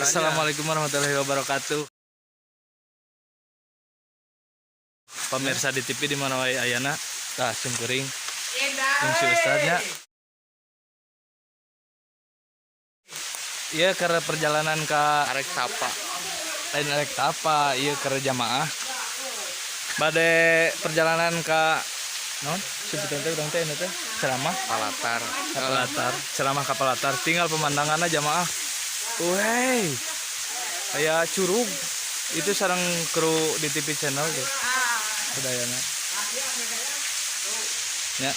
Assalamualaikum warahmatullahi wabarakatuh. Pemirsa di TV di mana wae ayana, tah simkuring fungsi ustadnya. Iya karena perjalanan ke arek tapa. lain arek tapa, iya karena jamaah. Bade perjalanan ke non sebutan teh urang teh anu teh ceramah Palatar. ceramah kapal latar tinggal pemandangannya jamaah. Weh. Kayak curug itu sareng kru di TV channel tuh. Budayana. Ya.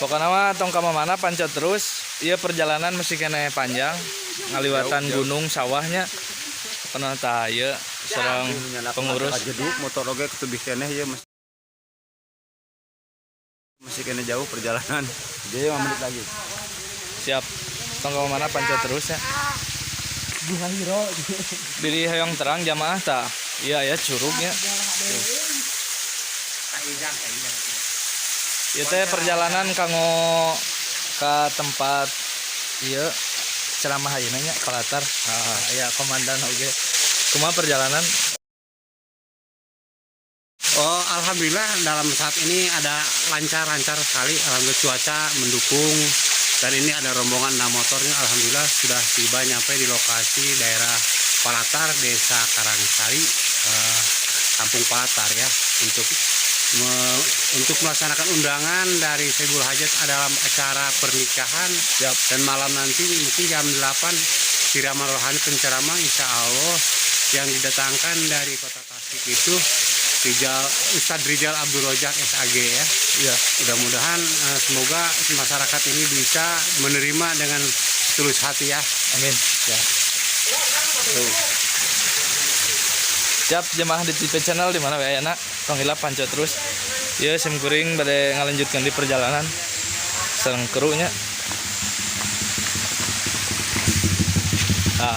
Pokoknya mah tong ka mana pancot terus. Iya perjalanan mesti kena panjang, ngaliwatan gunung sawahnya. Pokoknya tah ieu sareng pengurus jeduk motor oge ketebih keneh ieu masih kena jauh perjalanan. Jadi 5 menit lagi. siap. Tong ka mana pancot terus ya. Diri hayang terang jamaah tah. Iya ya curugnya. Ieu teh perjalanan kanggo ka tempat ieu ceramah ayeuna nya Palatar. Aya komandan oge. Kumaha perjalanan? Oh, alhamdulillah dalam saat ini ada lancar sekali. Alhamdulillah cuaca mendukung dan ini ada rombongan 6 motornya. Alhamdulillah sudah tiba nyampe di lokasi daerah Palatar, Desa Karangsari, Kampung Palatar ya untuk melaksanakan undangan dari Saiful Hajat dalam acara pernikahan. Dan malam nanti mungkin jam 8 siraman rohani penceramah insya Allah yang didatangkan dari Kota Tasik itu Ustadz Rizal Abdul Rojak SAG ya. Iya. Mudah-mudahan semoga masyarakat ini bisa menerima dengan tulus hati ya. Amin. Ya. Tuh. Siap jemaah di TV channel di mana wae ayana tong hilap pancot terus. Ieu simkuring bade ngalanjutkeun di perjalanan sareng krunya. Ah.